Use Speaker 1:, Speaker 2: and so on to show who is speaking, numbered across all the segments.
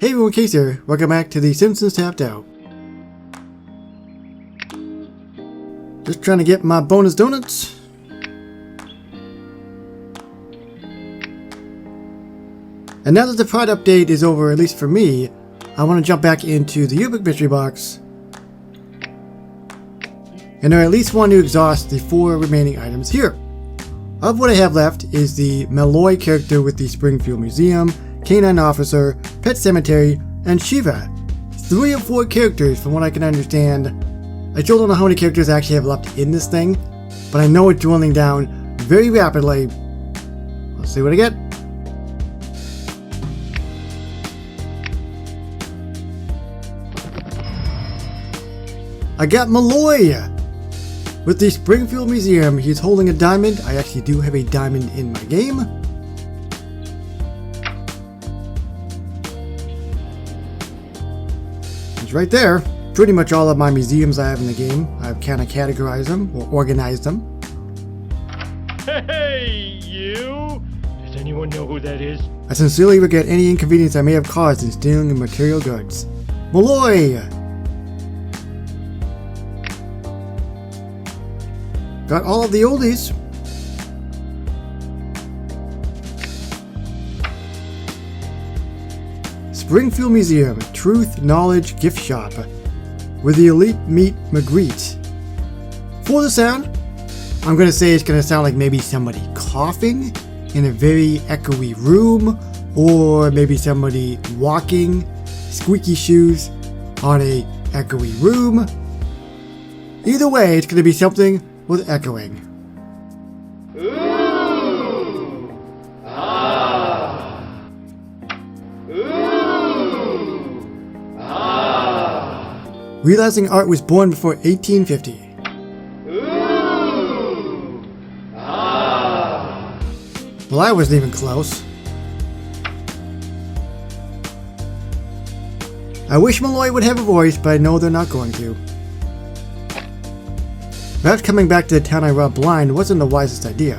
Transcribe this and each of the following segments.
Speaker 1: Hey everyone, Case here. Welcome back to the Simpsons Tapped Out. Just trying to get my bonus donuts. And now that the Pride update is over, at least for me, I want to jump back into the yearbook mystery box. And I at least want to exhaust the 4 remaining items here. Of what I have left is the Molloy character with the Springfield Museum, Canine Officer, Pet Cemetery, and Shiva. 3 of 4 characters from what I can understand. I still don't know how many characters I actually have left in this thing, but I know it's dwindling down very rapidly. Let's see what I get. I got Molloy! With the Springfield Museum, he's holding a diamond. I actually do have a diamond in my game. He's right there. Pretty much all of my museums I have in the game. I've kind of categorized them, or organized them.
Speaker 2: Hey, you! Does anyone know who that is?
Speaker 1: I sincerely regret any inconvenience I may have caused in stealing the material goods. Molloy! Got all of the oldies. Springfield Museum, Truth, Knowledge, Gift Shop, with the Elite Meet Magritte. For the sound, I'm going to say it's going to sound like maybe somebody coughing in a very echoey room, or maybe somebody walking, squeaky shoes, on a echoey room. Either way, it's going to be something with echoing.
Speaker 3: Ooh! Ah! Ooh! Ah!
Speaker 1: Realizing art was born before 1850.
Speaker 3: Ooh! Ah!
Speaker 1: Well, I wasn't even close. I wish Molloy would have a voice, but I know they're not going to. Perhaps coming back to the town I robbed blind wasn't the wisest idea.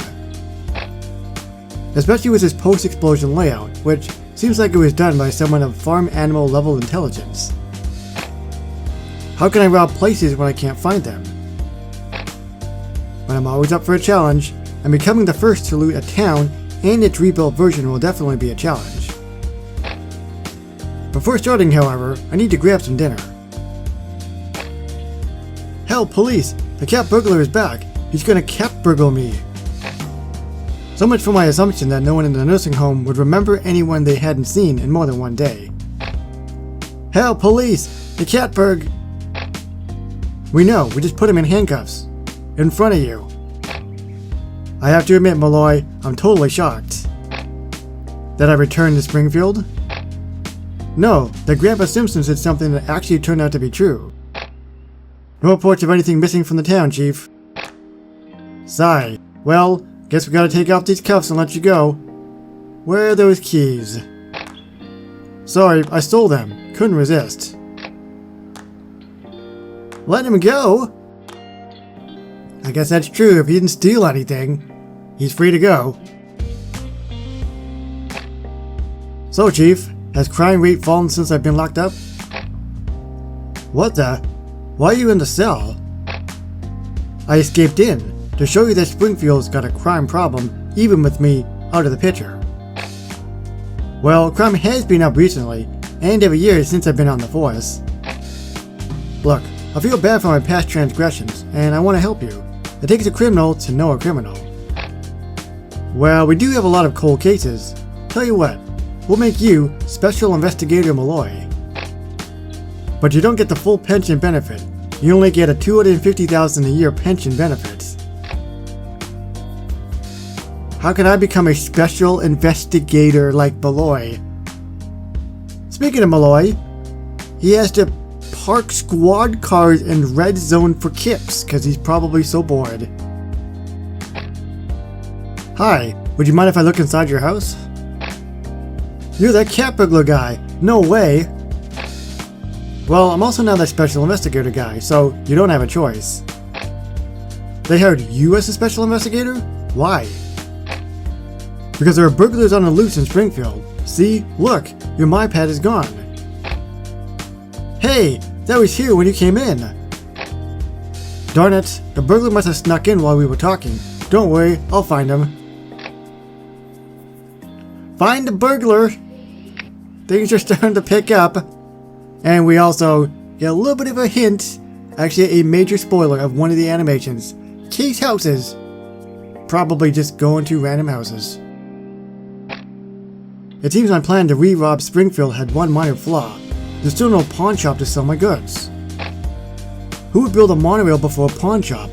Speaker 1: Especially with this post-explosion layout, which seems like it was done by someone of farm animal level intelligence. How can I rob places when I can't find them? But I'm always up for a challenge, and becoming the first to loot a town and its rebuilt version will definitely be a challenge. Before starting, however, I need to grab some dinner. Help, police! The cat burglar is back. He's gonna cat burgle me. So much for my assumption that no one in the nursing home would remember anyone they hadn't seen in more than one day. Help, police! The cat burg... We know, we just put him in handcuffs. In front of you. I have to admit, Molloy, I'm totally shocked. That I returned to Springfield? No, that Grandpa Simpson said something that actually turned out to be true. No reports of anything missing from the town, Chief. Sigh. Well, guess we gotta take off these cuffs and let you go. Where are those keys? Sorry, I stole them. Couldn't resist. Let him go? I guess that's true. If he didn't steal anything, he's free to go. So, Chief, has crime rate fallen since I've been locked up? What the? Why are you in the cell? I escaped in, to show you that Springfield's got a crime problem, even with me out of the picture. Well, crime has been up recently, and every year since I've been on the force. Look, I feel bad for my past transgressions, and I want to help you. It takes a criminal to know a criminal. Well, we do have a lot of cold cases. Tell you what, we'll make you Special Investigator Molloy. But you don't get the full pension benefit. You only get a $250,000 a year pension benefit. How can I become a special investigator like Molloy? Speaking of Molloy, he has to park squad cars in red zone for kips because he's probably so bored. Hi, would you mind if I look inside your house? You're that cat burglar guy. No way. Well, I'm also now that special investigator guy, so you don't have a choice. They hired you as a special investigator? Why? Because there are burglars on the loose in Springfield. See? Look, your MyPad is gone. Hey, that was here when you came in. Darn it, the burglar must have snuck in while we were talking. Don't worry, I'll find him. Find the burglar! Things are starting to pick up. And we also get a little bit of a hint, actually a major spoiler of one of the animations. Case houses. Probably just going to random houses. It seems my plan to re-rob Springfield had one minor flaw. There's still no pawn shop to sell my goods. Who would build a monorail before a pawn shop?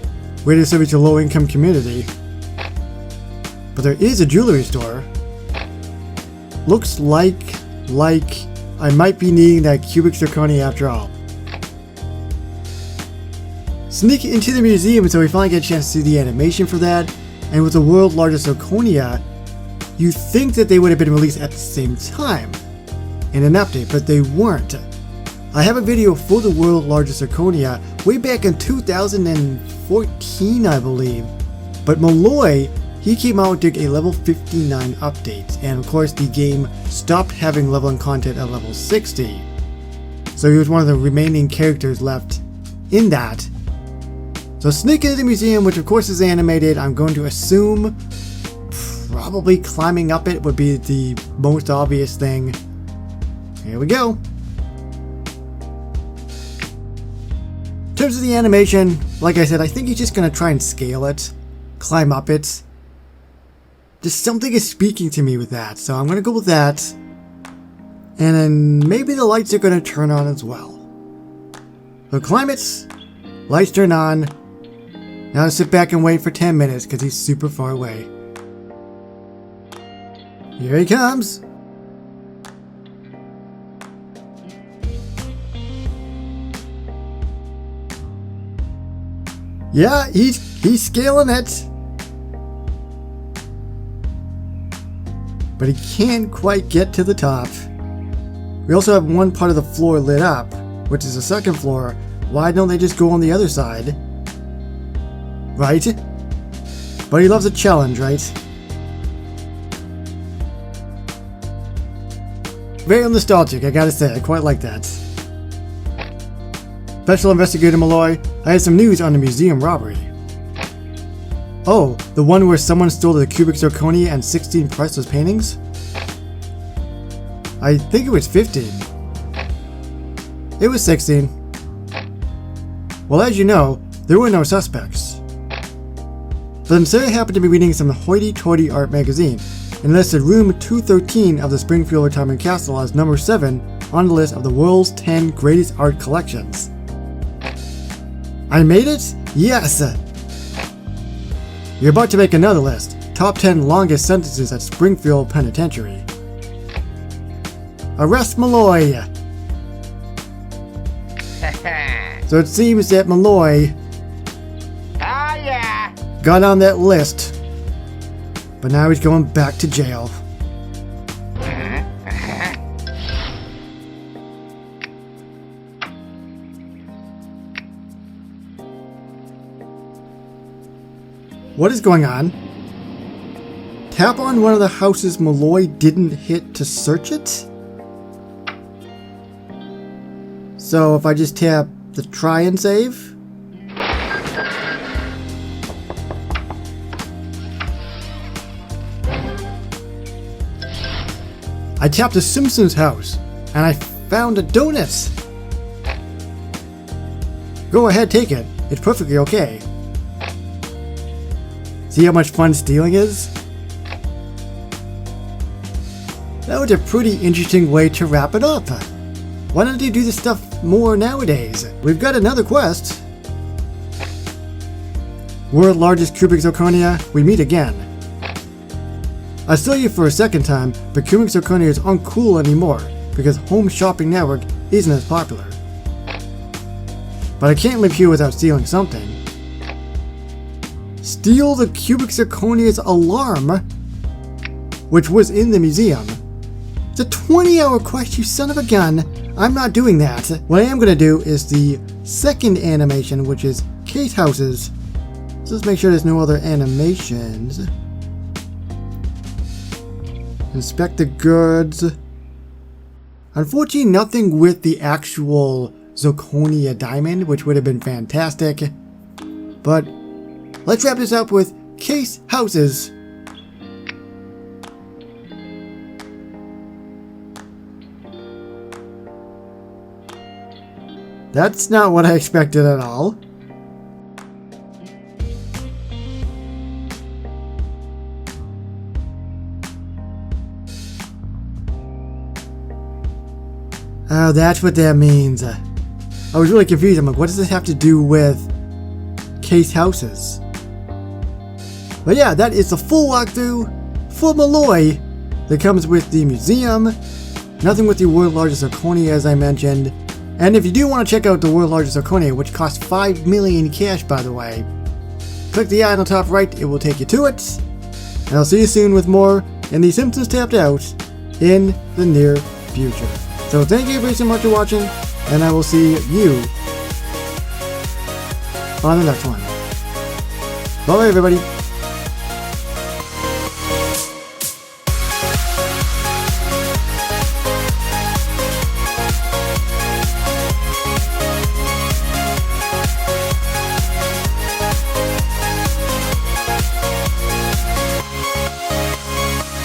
Speaker 1: Way to service a low-income community. But there is a jewelry store. Looks like I might be needing that cubic zirconia after all. Sneak into the museum so we finally get a chance to see the animation for that, and with the world's largest zirconia, you think that they would have been released at the same time in an update, but they weren't. I have a video for the world's largest zirconia way back in 2014, I believe, but Molloy, he came out with a level 59 update, and of course the game stopped having leveling content at level 60. So he was one of the remaining characters left in that. So sneak into the museum, which of course is animated. I'm going to assume probably climbing up it would be the most obvious thing. Here we go. In terms of the animation, like I said, I think he's just going to try and scale it, climb up it. Just something is speaking to me with that, so I'm going to go with that. And then maybe the lights are going to turn on as well. So climb it, lights turn on. Now sit back and wait for 10 minutes because he's super far away. Here he comes. Yeah, he's scaling it. But he can't quite get to the top. We also have one part of the floor lit up, which is the second floor. Why don't they just go on the other side? Right? But he loves a challenge, right? Very nostalgic, I gotta say. I quite like that. Special Investigator Molloy, I have some news on the museum robbery. Oh, the one where someone stole the cubic zirconia and 16 priceless paintings? I think it was 15. It was 16. Well, as you know, there were no suspects. But instead I happened to be reading some hoity-toity art magazine, and listed room 213 of the Springfield Retirement Castle as number 7 on the list of the world's 10 greatest art collections. I made it? Yes! You're about to make another list. Top 10 longest sentences at Springfield Penitentiary. Arrest Molloy! So it seems that Molloy got on that list, but now he's going back to jail. What is going on? Tap on one of the houses Molloy didn't hit to search it? So if I just tap the try and save? I tapped the Simpsons house, and I found a donut! Go ahead, take it. It's perfectly okay. See how much fun stealing is? That was a pretty interesting way to wrap it up. Why don't you do this stuff more nowadays? We've got another quest. World's largest cubic zirconia, we meet again. I steal you for a second time, but cubic zirconia is uncool anymore because Home Shopping Network isn't as popular. But I can't live here without stealing something. Steal the cubic zirconia's alarm, which was in the museum. It's a 20-hour quest, you son of a gun. I'm not doing that. What I am going to do is the second animation, which is case houses. Let's just make sure there's no other animations. Inspect the goods. Unfortunately, nothing with the actual zirconia diamond, which would have been fantastic. But let's wrap this up with case houses. That's not what I expected at all. Oh, that's what that means. I was really confused. I'm like, what does this have to do with case houses? But yeah, that is the full walkthrough for Molloy that comes with the museum. Nothing with the world's largest zirconia, as I mentioned. And if you do want to check out the world's largest zirconia, which costs 5 million cash, by the way, click the eye on the top right, it will take you to it. And I'll see you soon with more in the Simpsons Tapped Out in the near future. So thank you very so much for watching, and I will see you on the next one. Bye everybody.